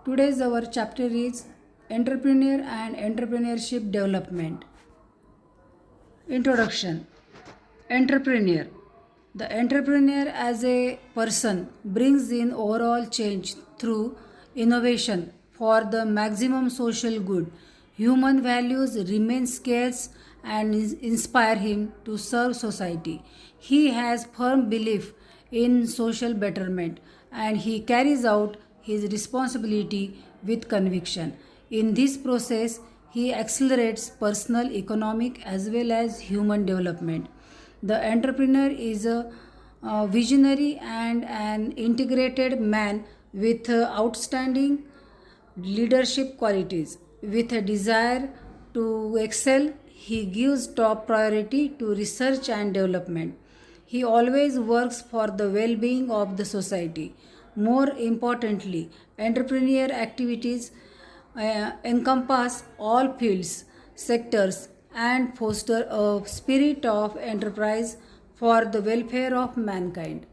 Today's our chapter is Entrepreneur and Entrepreneurship Development. Introduction. Entrepreneur. The entrepreneur as a person brings in overall change through innovation for the maximum social good. Human values remain scarce and inspire him to serve society. He has firm belief in social betterment and he carries out his responsibility with conviction. In this process, he accelerates personal, economic, as well as human development. The entrepreneur is a visionary and an integrated man with outstanding leadership qualities. With a desire to excel, he gives top priority to research and development. He always works for the well being of the society. More importantly, entrepreneurial activities encompass all fields, sectors, and foster a spirit of enterprise for the welfare of mankind.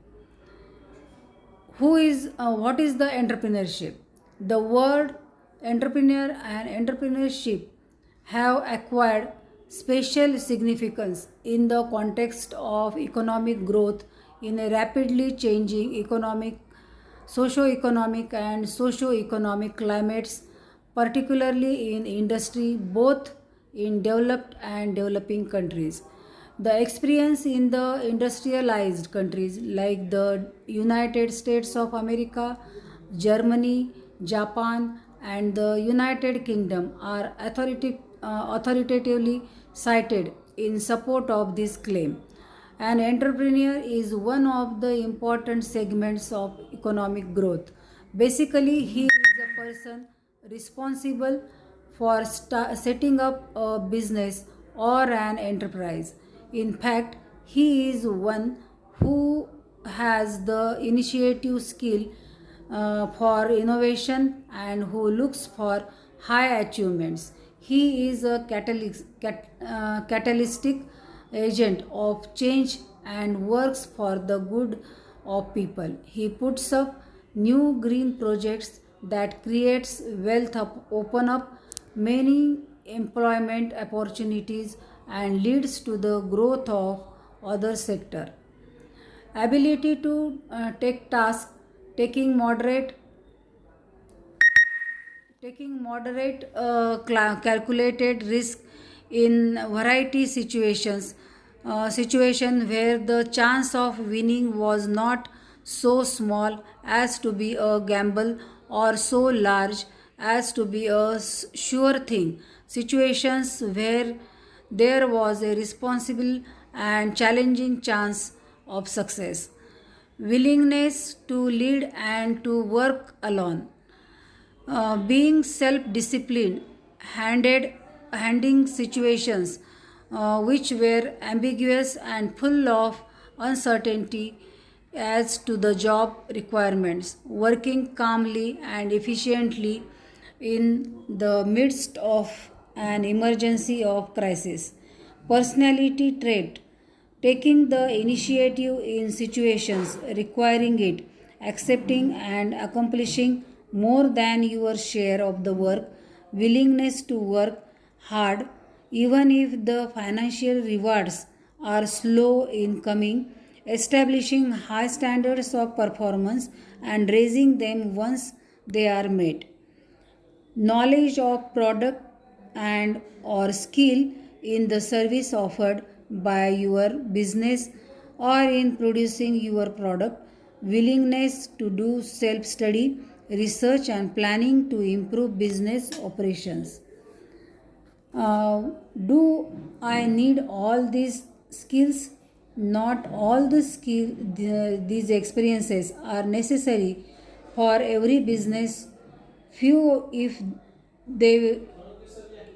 What is the entrepreneurship? The word entrepreneur and entrepreneurship have acquired special significance in the context of economic growth in a rapidly changing socio-economic and socio-economic climates, particularly in industry, both in developed and developing countries. The experience in the industrialized countries like the United States of America, Germany, Japan, and the United Kingdom are authoritatively cited in support of this claim. An entrepreneur is one of the important segments of economic growth. Basically, he is a person responsible for setting up a business or an enterprise. In fact, he is one who has the initiative skill for innovation and who looks for high achievements. He is a catalytic agent of change and works for the good of people. He puts up new green projects that creates wealth open up many employment opportunities and leads to the growth of other sector. Ability to take task, taking moderate calculated risk in variety situation where the chance of winning was not so small as to be a gamble or so large as to be a sure thing, situations where there was a responsible and challenging chance of success, willingness to lead and to work alone, being self-disciplined, handling situations which were ambiguous and full of uncertainty as to the job requirements, working calmly and efficiently in the midst of an emergency of crisis. Personality trait: taking the initiative in situations requiring it, accepting and accomplishing more than your share of the work, willingness to work hard even if the financial rewards are slow in coming, establishing high standards of performance and raising them once they are met. Knowledge of product and or skill in the service offered by your business or in producing your product, willingness to do self study, research and planning to improve business operations. Do I need all these skills? Not all these experiences are necessary for every business. Few, they,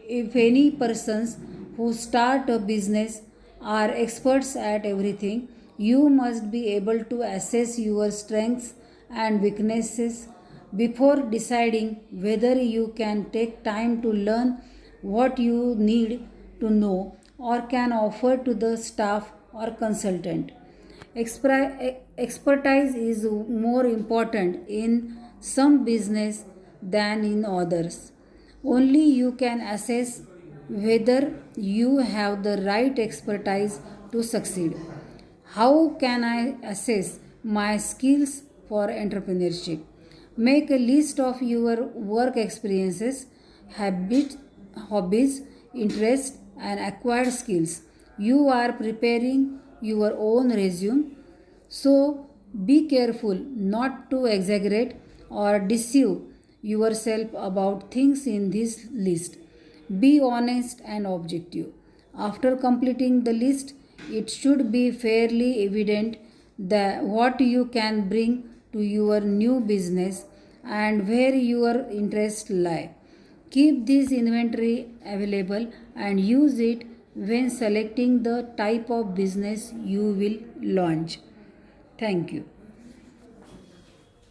if any persons who start a business are experts at everything. You must be able to assess your strengths and weaknesses before deciding whether you can take time to learn what you need to know or can offer to the staff or consultant. Expertise is more important in some business than in others. Only you can assess whether you have the right expertise to succeed. How can I assess my skills for entrepreneurship? Make a list of your work experiences, habits, hobbies, interests, and acquired skills. You are preparing your own resume, so be careful not to exaggerate or deceive yourself about things in this list. Be honest and objective. After completing the list, it should be fairly evident that what you can bring to your new business and where your interests lie. Keep this inventory available and use it when selecting the type of business you will launch. Thank you.